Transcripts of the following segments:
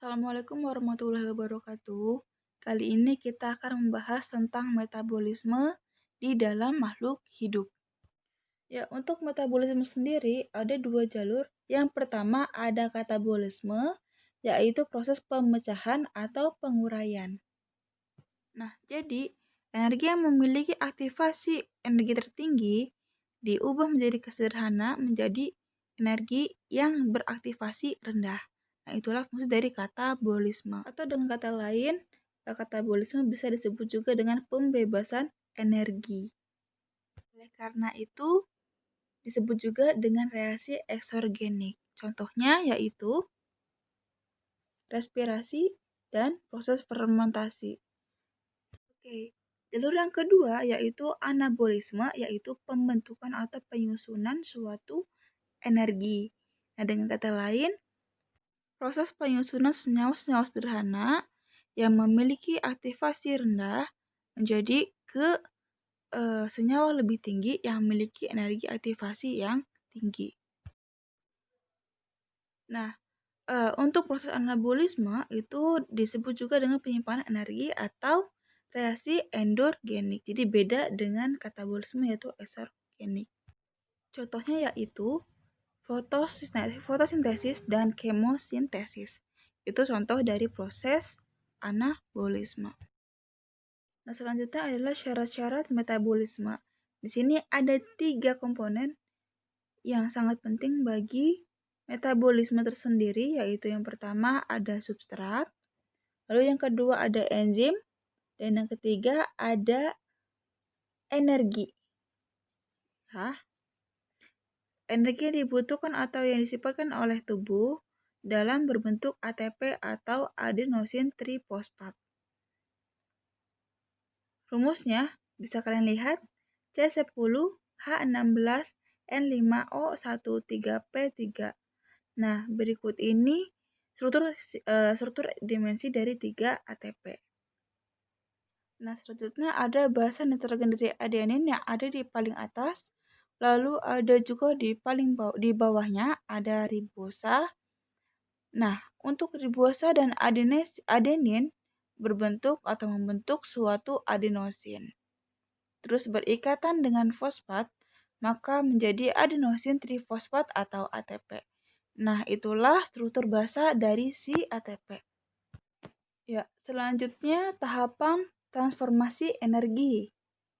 Assalamualaikum warahmatullahi wabarakatuh. Kali ini kita akan membahas tentang metabolisme di dalam makhluk hidup. Ya, untuk metabolisme sendiri ada dua jalur. Yang pertama ada katabolisme, yaitu proses pemecahan atau penguraian. Nah, jadi energi yang memiliki aktivasi energi tertinggi diubah menjadi sederhana menjadi energi yang beraktivasi rendah. Nah, itulah fungsi dari katabolisme. Atau dengan kata lain, katabolisme bisa disebut juga dengan pembebasan energi. Oleh karena itu, disebut juga dengan reaksi eksogenik. Contohnya yaitu respirasi dan proses fermentasi. Oke, jalur yang kedua yaitu anabolisme, yaitu pembentukan atau penyusunan suatu energi. Nah, dengan kata lain, proses penyusunan senyawa-senyawa sederhana yang memiliki aktivasi rendah menjadi ke senyawa lebih tinggi yang memiliki energi aktivasi yang tinggi. Nah, untuk proses anabolisme itu disebut juga dengan penyimpanan energi atau reaksi endogenik. Jadi beda dengan katabolisme yaitu eksogenik. Contohnya yaitu fotosintesis dan kemosintesis. Itu contoh dari proses anabolisme. Nah, selanjutnya adalah syarat-syarat metabolisme. Di sini ada 3 komponen yang sangat penting bagi metabolisme tersendiri, yaitu yang pertama ada substrat, lalu yang kedua ada enzim, dan yang ketiga ada energi. Energi yang dibutuhkan atau yang disiapkan oleh tubuh dalam berbentuk ATP atau adenosin trifosfat. Rumusnya bisa kalian lihat C10H16N5O13P3. Nah, berikut ini struktur dimensi dari 3 ATP. Nah, selanjutnya ada basa nitrogen dari adenin yang ada di paling atas, lalu ada juga di bawahnya ada ribosa. Nah, untuk ribosa dan adenin berbentuk atau membentuk suatu adenosin. Terus berikatan dengan fosfat, maka menjadi adenosin trifosfat atau ATP. Nah, itulah struktur basa dari si ATP. Ya, selanjutnya tahapan transformasi energi.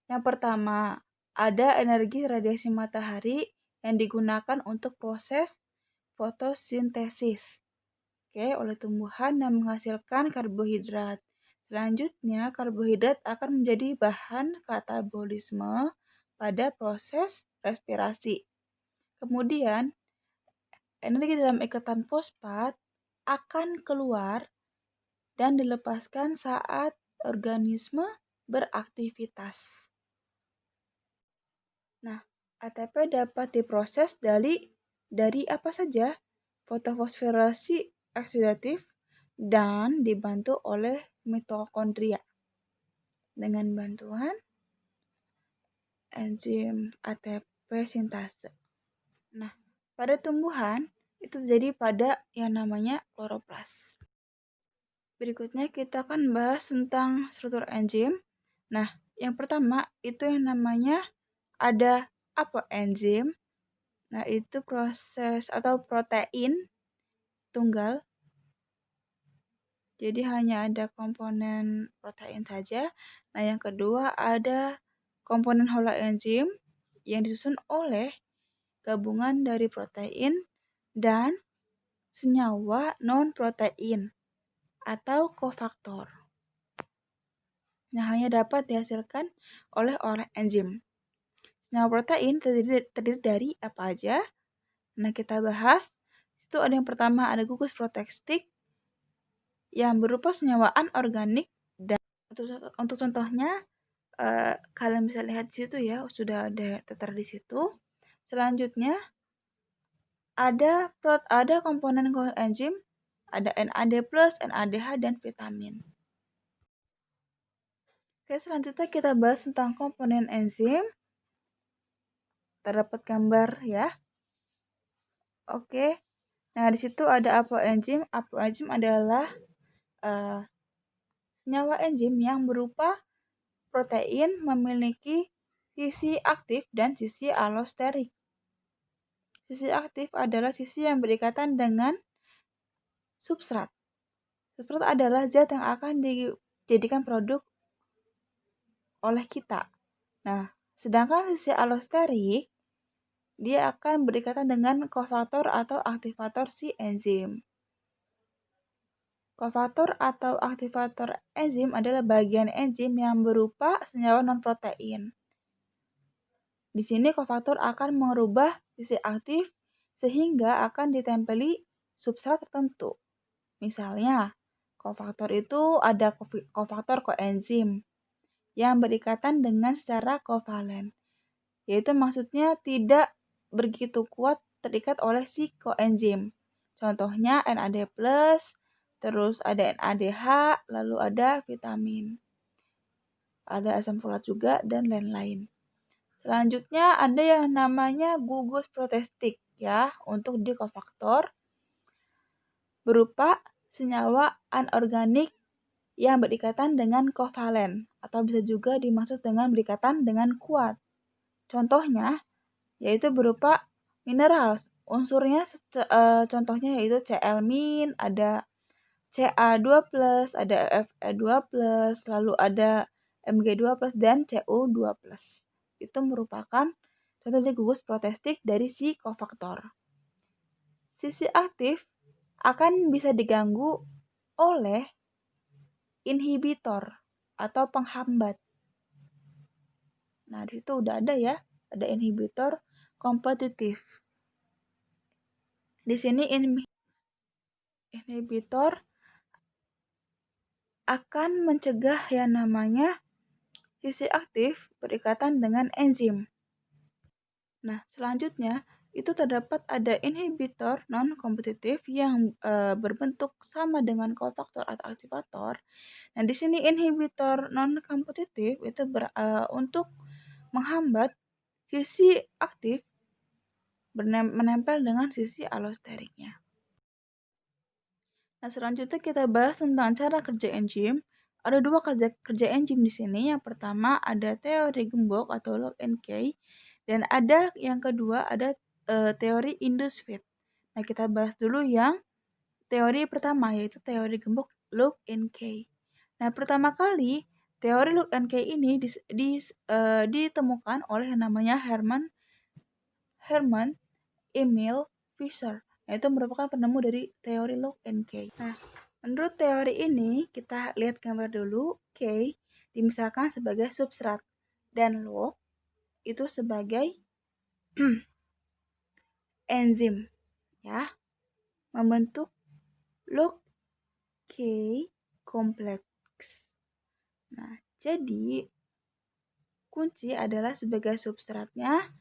Yang pertama, ada energi radiasi matahari yang digunakan untuk proses fotosintesis. Oleh tumbuhan yang menghasilkan karbohidrat. Selanjutnya, karbohidrat akan menjadi bahan katabolisme pada proses respirasi. Kemudian, energi dalam ikatan fosfat akan keluar dan dilepaskan saat organisme beraktivitas. Nah, ATP dapat diproses dari apa saja? Fotofosforasi oksidatif dan dibantu oleh mitokondria dengan bantuan enzim ATP sintase. Nah, pada tumbuhan itu terjadi pada yang namanya kloroplas. Berikutnya kita akan bahas tentang struktur enzim. Nah, yang pertama itu yang namanya ada apa enzim? Nah, itu proses atau protein tunggal. Jadi hanya ada komponen protein saja. Nah, yang kedua ada komponen holoenzim yang disusun oleh gabungan dari protein dan senyawa non-protein atau kofaktor. Nah, hanya dapat dihasilkan oleh enzim. Senyawa protein terdiri dari apa aja? Nah, kita bahas. Itu ada yang pertama ada gugus protestik yang berupa senyawa anorganik dan untuk contohnya kalian bisa lihat di situ ya, sudah ada tertera di situ. Selanjutnya ada komponen enzim, ada NAD+, NADH dan vitamin. Oke, selanjutnya kita bahas tentang komponen enzim. Terdapat gambar ya. Oke. Nah, di situ ada apoenzim. Apoenzim adalah senyawa enzim yang berupa protein memiliki sisi aktif dan sisi allosterik. Sisi aktif adalah sisi yang berikatan dengan substrat. Substrat adalah zat yang akan dijadikan produk oleh kita. Nah, sedangkan sisi allosterik dia akan berikatan dengan kofaktor atau aktivator si enzim. Kofaktor atau aktivator enzim adalah bagian enzim yang berupa senyawa non-protein. Di sini kofaktor akan merubah sisi aktif sehingga akan ditempeli substrat tertentu. Misalnya, kofaktor itu ada kofaktor koenzim yang berikatan dengan secara kovalen, yaitu maksudnya tidak begitu kuat terikat oleh si koenzim. Contohnya NAD+, terus ada NADH, lalu ada vitamin. Ada asam folat juga dan lain-lain. Selanjutnya ada yang namanya gugus protestik ya untuk di kofaktor berupa senyawa anorganik yang berikatan dengan kovalen atau bisa juga dimaksud dengan berikatan dengan kuat. Contohnya yaitu berupa mineral. Unsurnya contohnya yaitu Cl-, ada Ca2+, ada Fe2+, lalu ada Mg2+, dan Cu2+. Itu merupakan contoh dari gugus protestik dari si kofaktor. Sisi aktif akan bisa diganggu oleh inhibitor atau penghambat. Nah, di situ udah ada ya, ada inhibitor kompetitif. Di sini inhibitor akan mencegah yang namanya sisi aktif berikatan dengan enzim. Nah, selanjutnya itu terdapat ada inhibitor non-kompetitif yang berbentuk sama dengan kofaktor atau aktivator. Nah, di sini inhibitor non-kompetitif itu untuk menghambat sisi aktif menempel dengan sisi allosteriknya. Nah, selanjutnya kita bahas tentang cara kerja enzim. Ada dua kerja enzim di sini. Yang pertama ada teori gembok atau lock and key, dan ada yang kedua ada teori induced fit. Nah, kita bahas dulu yang teori pertama yaitu teori gembok lock and key. Nah, pertama kali teori lock and key ini ditemukan oleh yang namanya Hermann Emil Fischer. Nah, itu merupakan penemu dari teori lock and key. Nah, menurut teori ini, kita lihat gambar dulu. Key dimisalkan sebagai substrat dan lock itu sebagai enzim ya, membentuk lock key kompleks. Nah, jadi kunci adalah sebagai substratnya,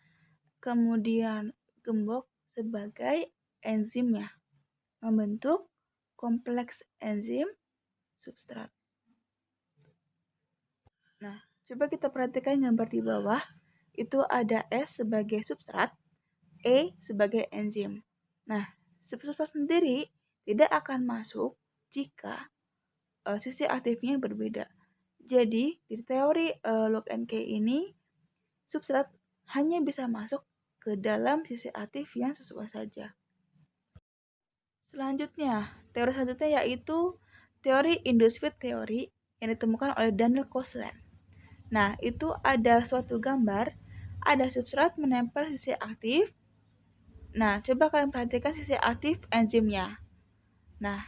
kemudian gembok sebagai enzimnya, membentuk kompleks enzim substrat. Nah, coba kita perhatikan gambar di bawah. Itu ada S sebagai substrat, E sebagai enzim. Nah, substrat sendiri tidak akan masuk jika sisi aktifnya berbeda. Jadi, di teori lock and key ini, substrat hanya bisa masuk ke dalam sisi aktif yang sesuai saja. Teori selanjutnya yaitu teori induced fit theory yang ditemukan oleh Daniel Koshland. Nah, itu ada suatu gambar, ada substrat menempel sisi aktif. Nah, coba kalian perhatikan sisi aktif enzimnya. Nah,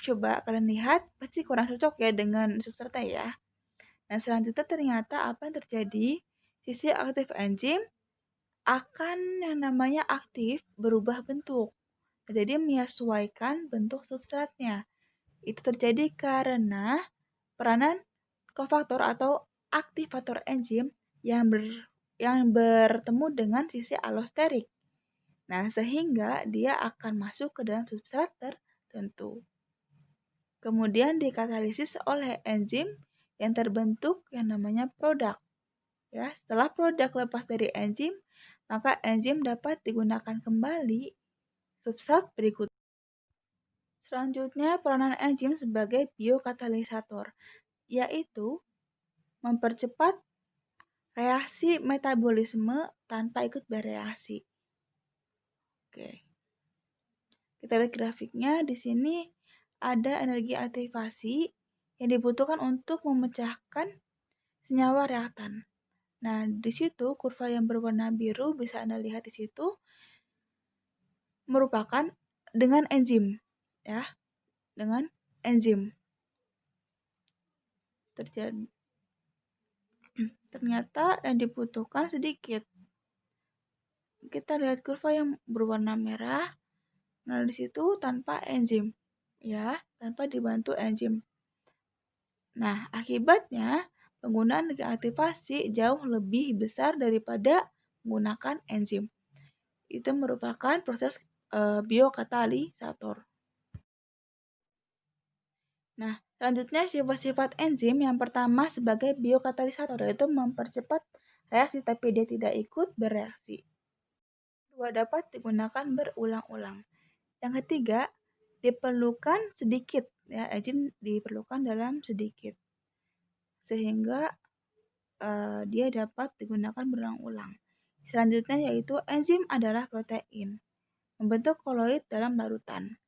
coba kalian lihat, pasti kurang cocok ya dengan substratnya ya. Nah, selanjutnya ternyata apa yang terjadi? Sisi aktif enzim akan yang namanya aktif berubah bentuk. Jadi menyesuaikan bentuk substratnya. Itu terjadi karena peranan kofaktor atau aktivator enzim yang bertemu dengan sisi allosterik. Nah, sehingga dia akan masuk ke dalam substrat tertentu. Kemudian dikatalisis oleh enzim yang terbentuk yang namanya produk. Ya, setelah produk lepas dari enzim, maka enzim dapat digunakan kembali substrat berikutnya. Selanjutnya, peranan enzim sebagai biokatalisator, yaitu mempercepat reaksi metabolisme tanpa ikut bereaksi. Oke. Kita lihat grafiknya. Di sini ada energi aktivasi yang dibutuhkan untuk memecahkan senyawa reaktan. Nah, di situ kurva yang berwarna biru bisa Anda lihat di situ merupakan dengan enzim, ya, dengan enzim. Ternyata yang dibutuhkan sedikit. Kita lihat kurva yang berwarna merah. Nah, di situ tanpa enzim, ya, tanpa dibantu enzim. Nah, akibatnya penggunaan energi aktivasi jauh lebih besar daripada menggunakan enzim. Itu merupakan proses biokatalisator. Nah, selanjutnya sifat-sifat enzim yang pertama sebagai biokatalisator yaitu mempercepat reaksi tapi dia tidak ikut bereaksi. Dua, dapat digunakan berulang-ulang. Yang ketiga, diperlukan sedikit, ya, enzim diperlukan dalam sedikit sehingga dia dapat digunakan berulang-ulang. Selanjutnya yaitu enzim adalah protein, membentuk koloid dalam larutan.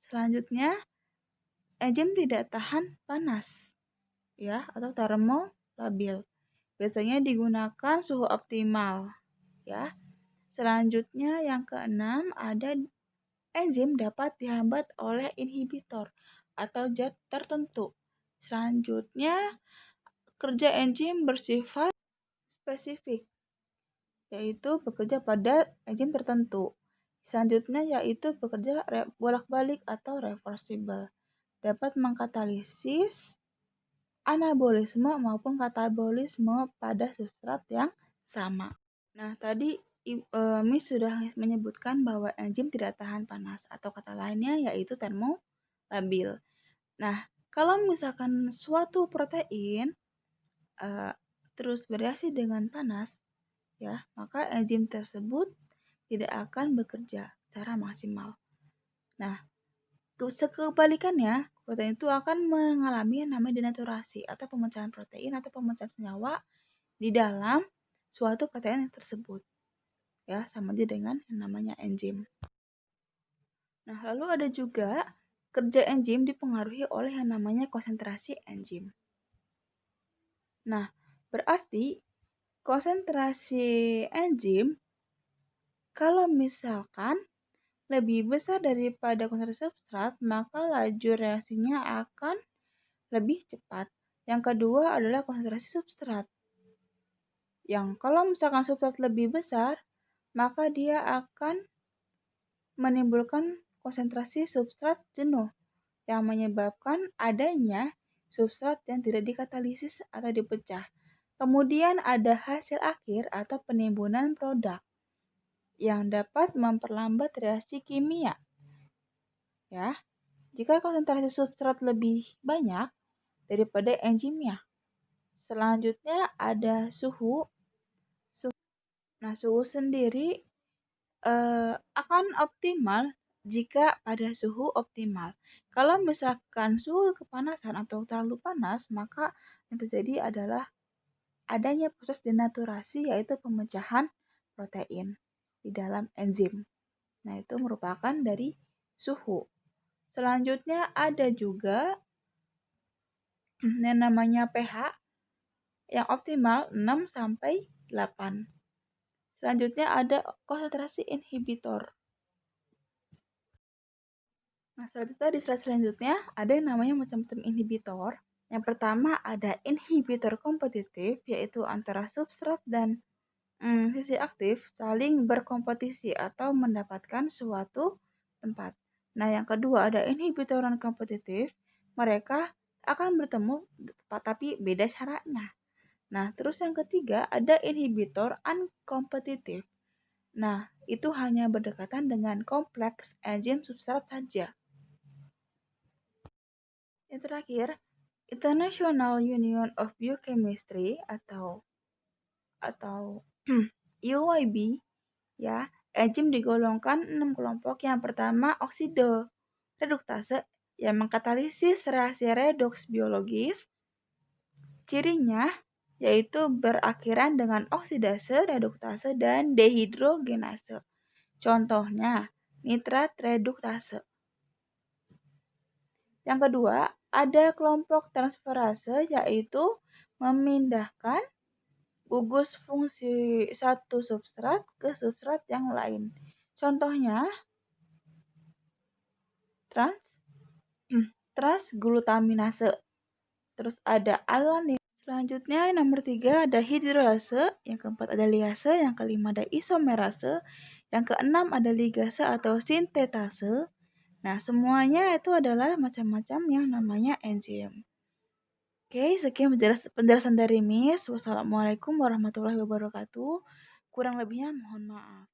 Selanjutnya, enzim tidak tahan panas, ya, atau termolabil. Biasanya digunakan suhu optimal, ya. Selanjutnya yang keenam, ada enzim dapat dihambat oleh inhibitor atau zat tertentu. Selanjutnya, kerja enzim bersifat spesifik, yaitu bekerja pada enzim tertentu. Selanjutnya yaitu bekerja bolak-balik atau reversible, dapat mengkatalisis anabolisme maupun katabolisme pada substrat yang sama. Nah, tadi Miss sudah menyebutkan bahwa enzim tidak tahan panas atau kata lainnya yaitu termolabil. Nah, kalau misalkan suatu protein terus bereaksi dengan panas, ya, maka enzim tersebut tidak akan bekerja secara maksimal. Nah, sekebalikannya, protein itu akan mengalami yang namanya denaturasi atau pemecahan protein atau pemecahan senyawa di dalam suatu protein tersebut. Ya, sama aja dengan yang namanya enzim. Nah, lalu ada juga kerja enzim dipengaruhi oleh yang namanya konsentrasi enzim. Nah, berarti konsentrasi enzim kalau misalkan lebih besar daripada konsentrasi substrat, maka laju reaksinya akan lebih cepat. Yang kedua adalah konsentrasi substrat. Yang kalau misalkan substrat lebih besar, maka dia akan menimbulkan konsentrasi substrat jenuh yang menyebabkan adanya substrat yang tidak dikatalisis atau dipecah. Kemudian ada hasil akhir atau penimbunan produk yang dapat memperlambat reaksi kimia. Ya, jika konsentrasi substrat lebih banyak daripada enzimnya. Selanjutnya ada suhu. Nah, suhu sendiri akan optimal jika pada suhu optimal. Kalau misalkan suhu kepanasan atau terlalu panas, maka yang terjadi adalah adanya proses denaturasi yaitu pemecahan protein di dalam enzim. Nah, itu merupakan dari suhu. Selanjutnya ada juga yang namanya pH yang optimal 6 sampai 8. Selanjutnya ada konsentrasi inhibitor. Nah, selanjutnya di slide selanjutnya ada yang namanya macam-macam inhibitor. Yang pertama ada inhibitor kompetitif, yaitu antara substrat dan sisi aktif saling berkompetisi atau mendapatkan suatu tempat. Nah, yang kedua ada inhibitor non kompetitif, mereka akan bertemu tapi beda caranya. Nah, terus yang ketiga ada inhibitor unkompetitif. Nah, itu hanya berdekatan dengan kompleks enzim substrat saja. Yang terakhir, International Union of Biochemistry atau UYB, ya, enzim digolongkan 6 kelompok. Yang pertama oksido reduktase yang mengkatalisis reaksi redoks biologis. Cirinya yaitu berakhiran dengan oksidase, reduktase, dan dehidrogenase. Contohnya, nitrat reduktase. Yang kedua, ada kelompok transferase yaitu memindahkan gugus fungsi satu substrat ke substrat yang lain. Contohnya, transglutaminase. Terus ada alanin. Selanjutnya nomor 3 ada hidrolase, yang keempat ada liase, yang kelima ada isomerase, yang keenam ada ligase atau sintetase. Nah, semuanya itu adalah macam-macam yang namanya enzim. Oke, sekian penjelasan dari Miss. Wassalamualaikum warahmatullahi wabarakatuh. Kurang lebihnya mohon maaf.